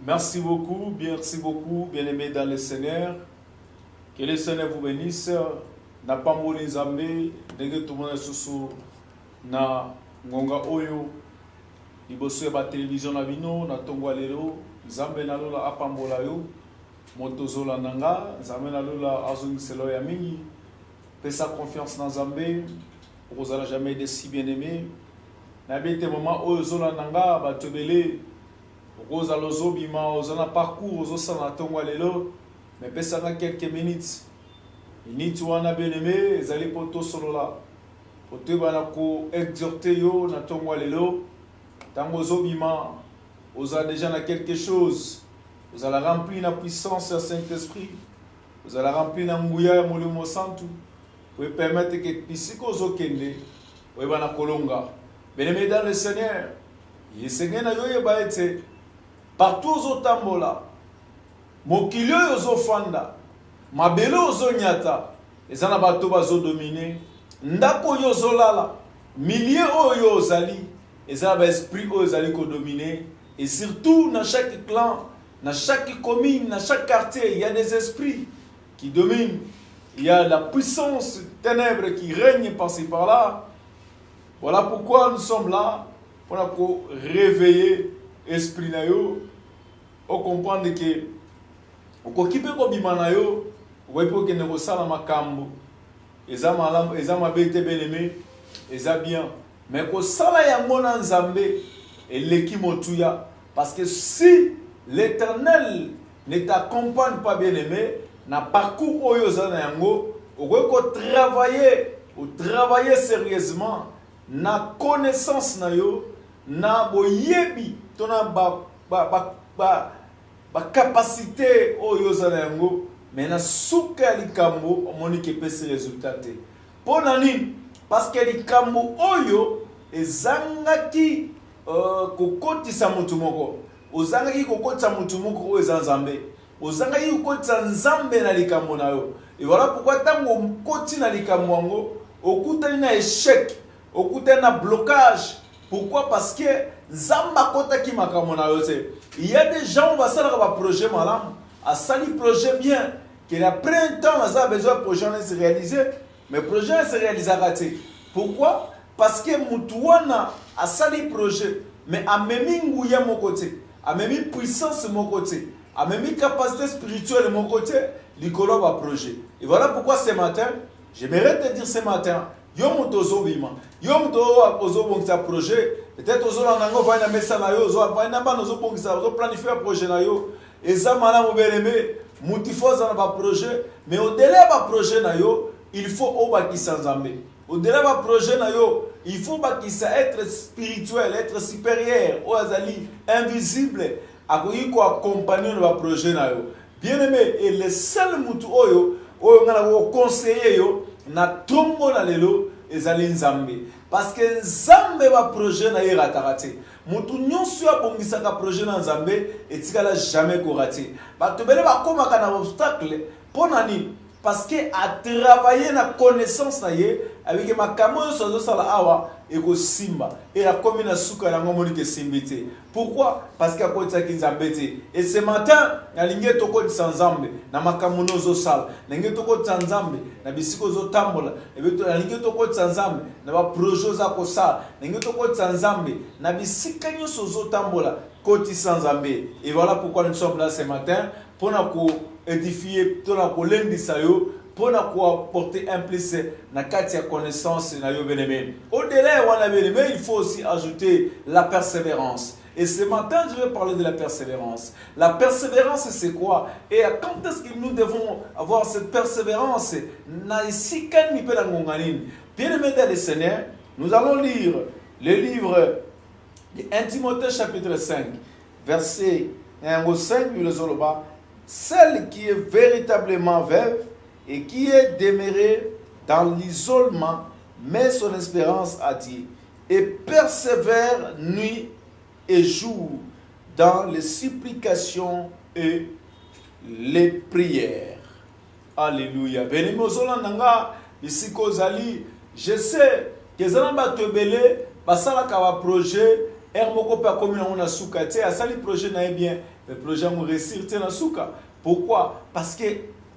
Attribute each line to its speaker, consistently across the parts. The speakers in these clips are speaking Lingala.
Speaker 1: Merci beaucoup, bien-aimés dans le Seigneur. Que le Seigneur vous bénisse. Na pamboli Nzambe, ndenge tout le monde susu na ngonga oyo liboso ya ba télévision na bino na tongwa lelo Nzambe na lola apambola yo moto zola nanga Nzambe na lola azongiselo ya mingi pesa confiance na Nzambe ozala jamais déçu bien-aimé na bete moment oyo zola nanga batebele oza lozobima ozana parcours ozosala tongwa lelo mais pesa na quelques minutes initi wana bien-aimé ezali poto solola poto bana ko exhorter yo na tongwa lelo tango ozobima oza déjà na quelque chose vous allez remplir la puissance du Saint-Esprit vous allez remplir na nguya ya molimo santu pour permettre que pisiko ozokende oye bana kolonga bien-aimé dans le Seigneur ye Seigneur na yo yeba ete partout ozotambola mokili oyo ozofanda mabele ozonyata ezana bato bazodomine ndako oyo ozolala milieu oyo ozali ezana ba esprit oyo ezali kodomine et surtout dans chaque clan dans chaque commune dans chaque quartier il y a des esprits qui dominent il y a la puissance ténèbre qui règne par-ci par-là. Voilà pourquoi nous sommes là pour réveiller esprit na yo on comprendre que okokipe ko bimana yo wepo ke ne sala makambo eza malamu eza mabete bien-aimé eza bien mais ko sala yango na Nzambe eleki motuya parce que si l'Éternel ne t'accompagne pas bien-aimé na parcours oyo zana yango ko travailler sérieusement na connaissance na yo na boyebi tona ba capacité oyo zana yango mais na suka likambo omoni ke pese résultat te pona nini parce que likambo oyo ezangaki kokotisa mutu moko ozangaki kokotisa mutu moko oyo eza Nzambe ozangaki kokotisa Nzambe na likambo na yo et voilà pourquoi tango mkoti na likambo yango okutani na échec okutani na blocage. Pourquoi? Parce que Nzamba kotaki makambo na yo te. Il y a des gens qui vont faire un projet malam, à sali projet bien, qu'il après un temps, on a besoin de projet se réaliser, mais le projet se réalisera raté. Pourquoi? Parce que Moutouana a sali projet, mais a même ngouya mon côté, a même puissance de mon côté, a même capacité spirituelle de mon côté, l'icolo va projet. Et voilà pourquoi ce matin, j'aimerais te dire ce matin, Yom tozo bima yom to ozo bongisa projet peut-être ozo lango va na mesa na yo ozo va na ba ozo bongisa ozo planifier projet na yo eza mala mobeleme multifoza na ba projet mais au-delà ba projet na yo il faut obakisa Nzambe au-delà ba projet na yo il faut bakisa être spirituel être supérieur o azali invisible akoyi ko accompagner ba projet na yo bien-aimé et le seul mutu oyo ngana ko conseiller yo na tombo na lelo ezali Nzambe parce que Nzambe ba projet na irata raté mutu nyonso ya bongisaka projet na Nzambe etikala jamais ko raté bato bele ba komaka na obstacle pona ni parce que a travailler na connaissance na ye avec makambo yo sozo sala awa eko simba et la commune suka na ngomoni ke simbité. Pourquoi? Parce que akotisa ki Nzambe te. Et ce matin na linge toko Nzambe na makambo nozo sala na linge toko Nzambe na bisiko zo tambola ebeto na linge toko Nzambe na ba projet za ko sala na linge toko Nzambe na bisika nyoso zo tambola koti Nzambe. Et voilà pourquoi nous sommes là ce matin pour na édifier pour na lendisa yo pour apporter un plus na katia connaissance na yo bien-aimé. Au-delà wana bien-aimé, il faut aussi ajouter la persévérance. Et ce matin, je vais parler de la persévérance. La persévérance, c'est quoi? Et quand est-ce que nous devons avoir cette persévérance? Bien-aimé dans le Seigneur, nous allons lire le livre de 1 Timothée chapitre 5, verset 5, celle qui est véritablement veuve et qui est demeurée dans l'isolement, met son espérance à Dieu et persévère nuit et jour dans les supplications et les prières. Alléluia. Je sais que Zalamba Tebele, Basala Kawa projet, Moko pa comme on a souka te a sali projet na bien le projet mo réussir te na souka. Pourquoi? Parce que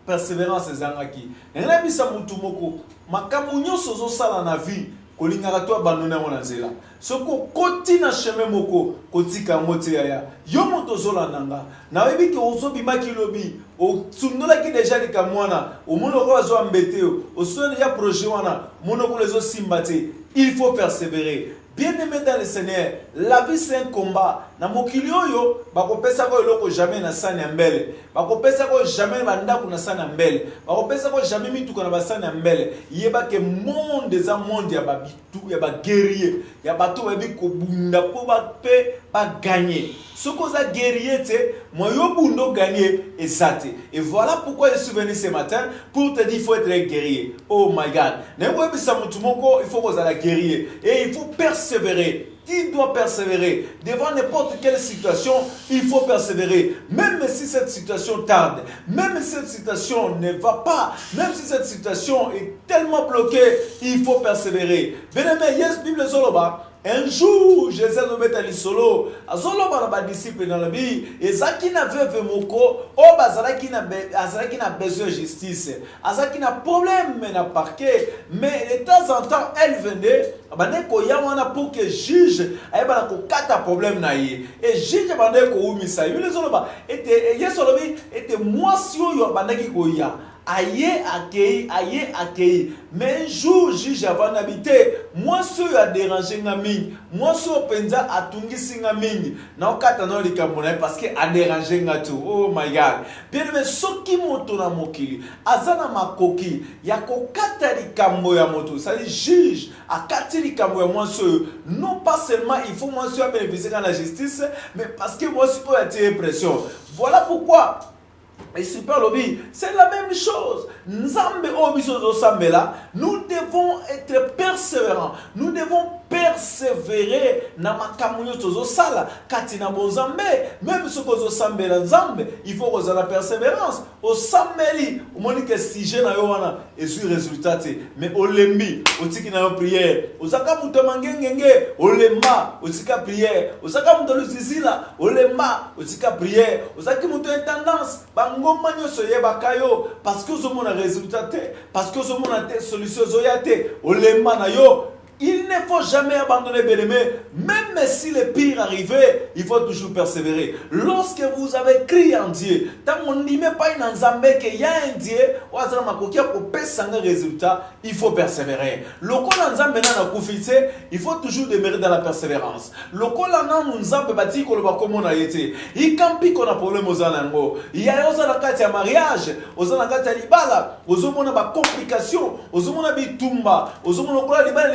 Speaker 1: persévérance ezangaki. Ngana bisa mutu moko makamu nyonso zo sala na vie kolingaka to abandonner mon nzela. Soko koti na chemin moko kotika mote ya yo moto zolandanga na webi ke ozo bimaki lobi o tsundola ki déjà lika mwana o mono ko zo ambete o so déjà projet wana mono ko lezo simbate. Il faut persévérer. Bien-aimé dans le Seigneur, la vie c'est un combat. Na mokili oyo bakopesa ko eloko jamais na sani ya mbele. Bakopesa ko jamais bandako na sani ya mbele. Bakopesa ko jamais mituko na basani ya mbele. Yeba ke monde eza monde ya babitu ya ba guerrier. Ya bato babi ko bunda po ba pe ba gagner. Soko za guerrier te, moi yo bundo gagner ezate. Et voilà pourquoi je suis venu ce matin pour te dire il faut être un guerrier. Oh my God. Nembo bisa mutu moko il faut que za la guerrier et il faut persévérer. Tu dois persévérer. Devant n'importe quelle situation, il faut persévérer. Même si cette situation tarde, même si cette situation ne va pas, même si cette situation est tellement bloquée, il faut persévérer. Bien-aimé, yes, Bible Zoloba. Un jour, Jésus nous met à l'isolo. Azoloba na disciple dans la vie. Et ça qui n'a veuve moko, oh bazala qui n'a besoin de justice. Azala qui n'a problème mais n'a parquet. Mais de temps en temps, elle venait. Abane ko yamana pour que juge. Aye bana ko kata problème na ye. Et juge abane ko umisa. Yule zoloba était yesolobi était moi si yo abane ki ko ya. Aïe accueilli. Mais un jour, juge avant d'habiter, moi, ce a dérangé Ngaming, moi, ce penza a tungisi Ngaming, non, katano li kamona, parce que a dérangé Ngatu. Oh my God. Bien, mais ce qui monte na mokili, azana makoki, yako kata li kambo ya moto, ça dit juge, a kati li kambo ya moi, ce, non pas seulement il faut moi, ce à bénéficier de la justice, mais parce que moi, ce peut attirer pression. Voilà pourquoi. Et super lobby, c'est la même chose. Nzambe obiso sambela, nous devons être persévérants. Nous devons persévérer na makamunyo tozo sala katina bonzambe. Même ce que sambela nzambe, il faut que la persévérance. Au sambeli, au monique si je na yo wana et sur résultat mais au lembi, au tiki na prière, au saka mutamangengenge, au lemma, au tika prière, au saka mutalusizila, au lemma, au tika prière, au saki muto intendance, ngoma nyoso yebakayo parce que zo mona résultat parce que zo mona solution zo yate olema na yo. Il ne faut jamais abandonner, bien-aimé. Même si le pire arrivait, il faut toujours persévérer. Lorsque vous avez crié en Dieu, tant qu'on n'y met pas une ensemble qu'il y a un Dieu, il faut persévérer. Le col ensemble il faut toujours demeurer dans la persévérance. Le col ensemble bâti qu'on va comme on a été. Il campi qu'on a problème aux anango. Il y a aux anakati à mariage, aux anakati à libala, aux hommes on a complications, aux hommes on a bitumba, aux hommes on a libala.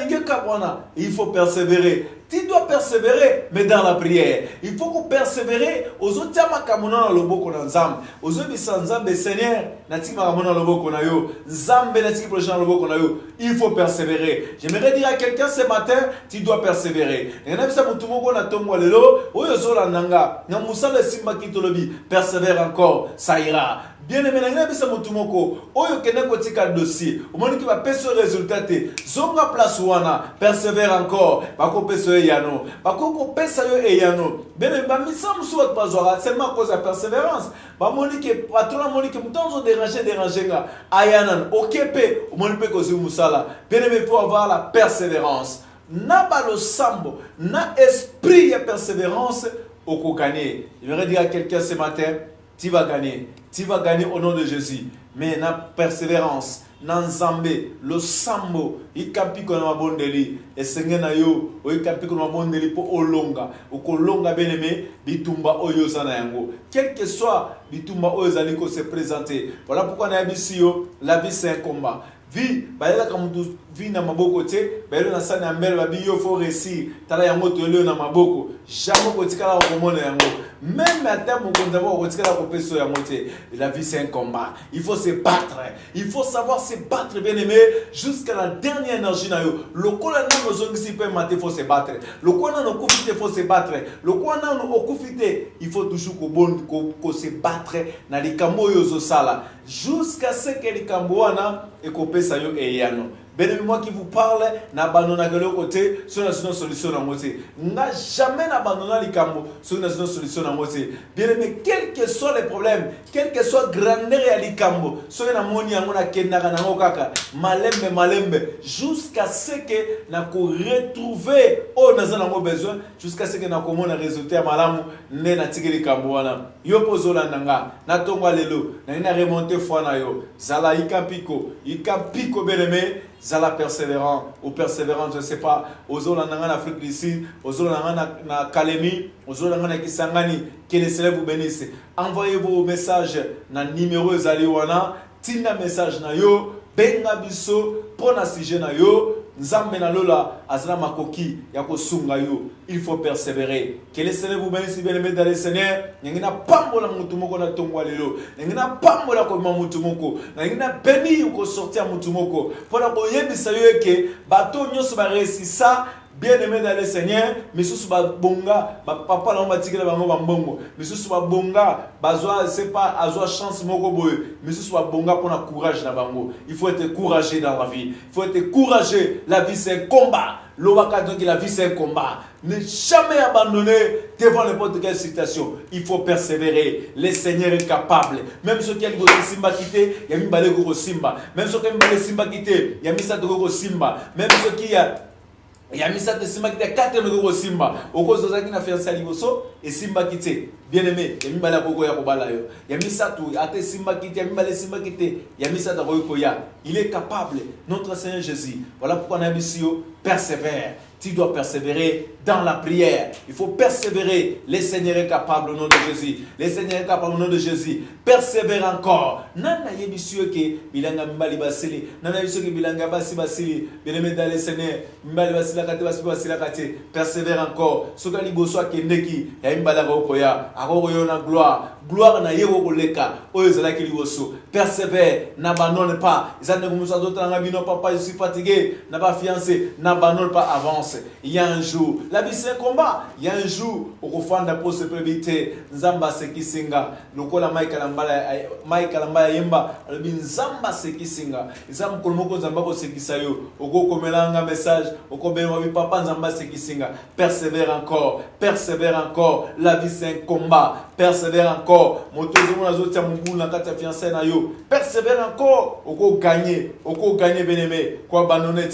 Speaker 1: Il faut persévérer. Tu dois persévérer, mais dans la prière. Il faut que persévérer aux autres makamuna le boko na nzambe. Aux autres nzambe Seigneur, nati makamuna le boko na yo. Nzambe nati prochain le boko na yo. Il faut persévérer. J'aimerais dire à quelqu'un ce matin, tu dois persévérer. Et on a vu ça mutu moko na tombo lelo, oyo zola nanga, na musala simba kitolobi, persévère encore, ça ira. Bien aimé, bisa mutumoko, oyo kene kotika dossier, au moment qui va payer ce résultat, zonga place wana, persévère encore, bako peso yano, bako pesa yo yano. Bien aimé, misa musuwa bazora, seulement à cause de la persévérance. Ba monique patron monique mutanzo déranger nga, ayanan, okepe, au moment pe kozi musala. Bien aimé, il faut avoir la persévérance. Na balo sambo, na esprit de persévérance au kokane. Je voudrais dire à quelqu'un ce matin, tu vas gagner. Tu vas gagner au nom de Jésus. Mais na persévérance, na nzambe, le sambo, il campi qu'on a bondeli, et sengena yo, o il campi qu'on a bondeli pour olonga, ou kolonga bien-aimé, bitumba oyo sana yango. Quel que soit bitumba oyo zaliko se présenter. Voilà pourquoi on a ici la vie c'est un combat. Vie, baila comme tu vis na maboko te, baila na sana mbele babi yo faut réussir. Tala yango to le na maboko. Jamais ko tikala ko mona yango. Même à terme ko ndavo ko tikala ko peso ya moté. La vie c'est un combat. Il faut se battre. Il faut savoir se battre bien aimé jusqu'à la dernière énergie na yo. Le kola na no zongisi pe maté faut se battre. Le kola no kufite faut se battre. Le kola no okufite, il faut toujours ko se battre na likambo yo zo sala jusqu'à ce que likambo wana et ko pesa yo eyano. Bien-aimé, moi qui vous parle, n'abandonne que le côté, sur la solution dans côté. N'a jamais n'abandonné les cambo, sur la solution dans côté. Bien-aimé, quels que soient les problèmes, quel que soit grandeur et les cambo, sur la moni à mon akenda na okaka, malembe, jusqu'à ce que n'a qu'on retrouver, oh n'a pas besoin, jusqu'à ce que n'a qu'on a résultat à malamu, ne n'a tigé les cambo wana. Yo pozo la nanga, na tongwa lelo, na remonté fois na yo, zala ika piko bien-aimé. Zala persévérant ou persévérant, je ne sais pas. Ozola nanga en Afrique du Sud, ozola nanga na Kalemi, ozola nanga na Kisangani, que les célèbres vous bénissent. Envoyez vos messages na numéro Zaliwana, tina message na yo, benga biso, pona sujet na yo, nzambe na lola, azala makoki, yako sunga yo. Il faut persévérer. Que les célèbres vous bénissent, bien-aimés dans le Seigneur. N'engina pambo la mutumoko na tongwa lelo. N'engina pambo la koma mutumoko. N'engina béni ou ko sortir mutumoko. Pour la boyebisa yo que bato nyonso ba réussissa. Bien-aimé dans le Seigneur, mais sous ba bonga, ba papa la m'a tigé bango bambongo. Mais sous ba bonga, bazwa c'est pas azwa chance moko boye. Mais sous ba bonga pour na courage na bango. Il faut être courageux dans la vie. Il faut être courageux. La vie c'est un combat. L'Owaka donc la vie c'est un combat. Ne jamais abandonner devant n'importe quelle situation. Il faut persévérer. Le Seigneur est capable. Même ceux qui ont simba quitté, il y a mis balé go simba. Même ceux qui ont balé simba quitté, il y a mis ça de go simba. Même ceux qui il y a mis ça de simba quitté 4 go simba. Au cause de ça qui n'a fait un saligoso et simba quitté. Bien aimé, il y a mis balé go ya kobala yo. Il y a mis ça tout, ate simba quitté, il y a mis balé simba quitté. Il y a mis ça de go ya. Il est capable. Notre Seigneur Jésus. Voilà pourquoi on a mis persévère. Tu dois persévérer dans la prière. Il faut persévérer. Le Seigneur est capable au nom de Jésus. Le Seigneur est capable au nom de Jésus. Persévère encore. Nana yebisio ke bilanga mbali basili. Nana yebisio ke bilanga basi basili. Bien-aimé dans le Seigneur. Mbali basila kate basi basila kate. Persévère encore. Soka liboso akendeki ya mbala ko koya. Akoko yo na gloire. Gloire na yego koleka. Oyo zala ki liboso. Persévère. N'abandonne pas. Izane kumusa d'autres na bino papa, je suis fatigué. N'a pas fiancé. N'abandonne pas, avance. Il y a un jour, la vie c'est un combat. Il y a un jour où on fait pour se préviter. Nzamba seki singa. Lokola Mike Lambaya yemba. Albi nzamba seki singa. Nzamba kolmoko nzamba ko seki sayo. Oko komelanga message. Oko benwa bi papa nzamba seki singa. Persévère encore. Persévère encore. La vie c'est un combat. Persévère encore. Motozo mona zotia mungu na kata fiancé na yo. Persévère encore. Oko gagner. Oko gagner bien-aimé. Quoi abandonner.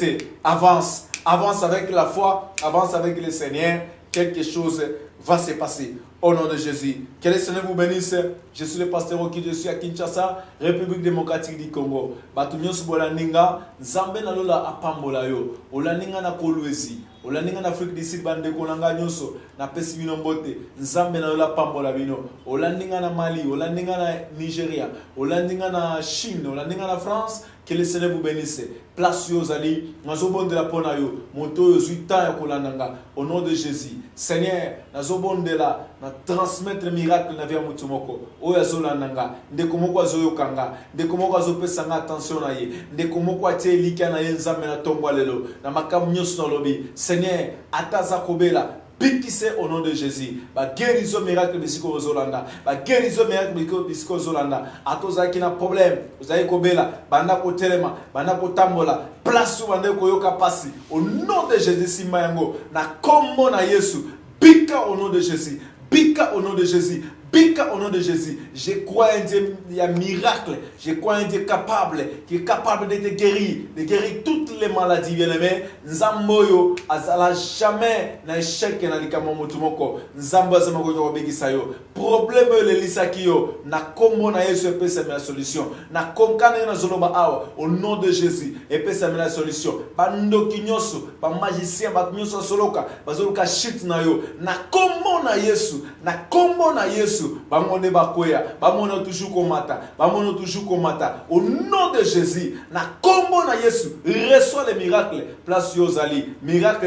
Speaker 1: Avance. Avance avec la foi, avance avec le Seigneur, quelque chose va se passer. Au nom de Jésus. Que le Seigneur vous bénisse. Je suis le pasteur Oki, je suis à Kinshasa, République démocratique du Congo. Batumyo Subola-Ninga, Nzambe na lola apambola yo. Olaninga na Kolwezi. Olaninga na Afrique du Sud, bande kolanga nyoso. Na pesi bino mbote. Nzambe na lola pambola bino. Olaninga na Mali, Olaninga na Nigeria. Olaninga na Chine, Olaninga na France. Que le Seigneur vous bénisse. Place yo zali. Nazobonde la pona yo. Monto yo zuita ya kolananga. Au nom de Jésus. Seigneur, nazobonde la. Na transmettre miracle na via mutumoko. Oya zolananga. Ndeko moko azoyo kanga. Ndeko moko azopesanga attention na ye. Ndeko moko atie lika na ye nzambe na tongwa lelo. Na makamu nyonso na lobi. Seigneur, ataza kobela. Bikise au nom de Jésus. Ba guérison miracle bisiko zolanda. Ba guérison miracle bisiko zolanda. Atoza ki na problème. Ozayi kobela. Banda ko telema. Banda ko tambola. Place ou banda ko yoka pasi. Au nom de Jésus simayango. Na kombo na Yesu. Bika au nom de Jésus. Bika au nom de Jésus. Bika au nom de Jésus. Je crois un Dieu, il y a un miracle. Je crois un Dieu capable, qui est capable de te guérir, de guérir toutes les maladies, bien-aimés. Nzamboyo, azala jamais na échec na likamo mutumoko. Nzambo azamako yo begisayo. Problème le lisakiyo, na kombo na Yesu epesa la solution. Na komkana na zoloba awa, au nom de Jésus, epesa la solution. Bando kinyoso, ba magicien, ba kinyoso soloka, bazoloka shit na yo. Na kombo na Yesu, na kombo na Yesu. Bamone bakoya, bamone toujours komata, bamone toujours komata. Au nom de Jésus, na kombo na Yesu, reçois les miracles. Place yozali, miracle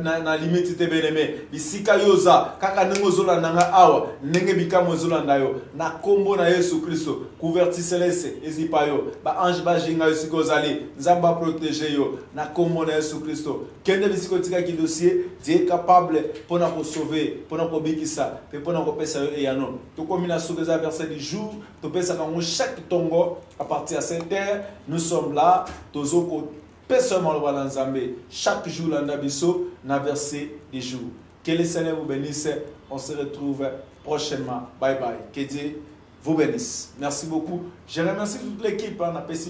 Speaker 1: na limite te beneme. Bisika yoza, kaka nengo zola nanga awa, nenge bikamo zola ndayo. Na kombo na Yesu Christo, couverti céleste, ezipayo. Ba ange ba jinga yosiko zali, nzamba protéger yo. Na kombo na Yesu Christo. Kende bisiko tika ki dossier, Dieu est capable pour nous sauver, pour nous bikisa, pour nous pesa yo eyano. Tout comme il a sauvé les versets du jour, tout pesa quand chaque tongo à partir de cette terre, nous sommes là, tous seulement le roi Nzambe, chaque jour l'andabiso, na verset des jours. Que le Seigneur vous bénisse. On se retrouve prochainement. Bye bye. Que Dieu vous bénisse. Merci beaucoup. Je remercie toute l'équipe.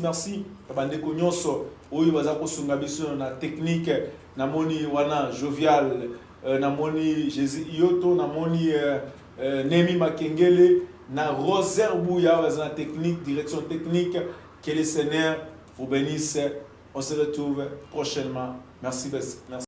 Speaker 1: Merci. Bandeko nyonso. Oyo bazako sungabiso na technique. Namoni wana jovial. Namoni Jésus Ioto. Namoni Nemi Makengele. Na Roser Bouya. Na technique, direction technique. Que le Seigneur vous bénisse. On se retrouve prochainement. Merci. Merci.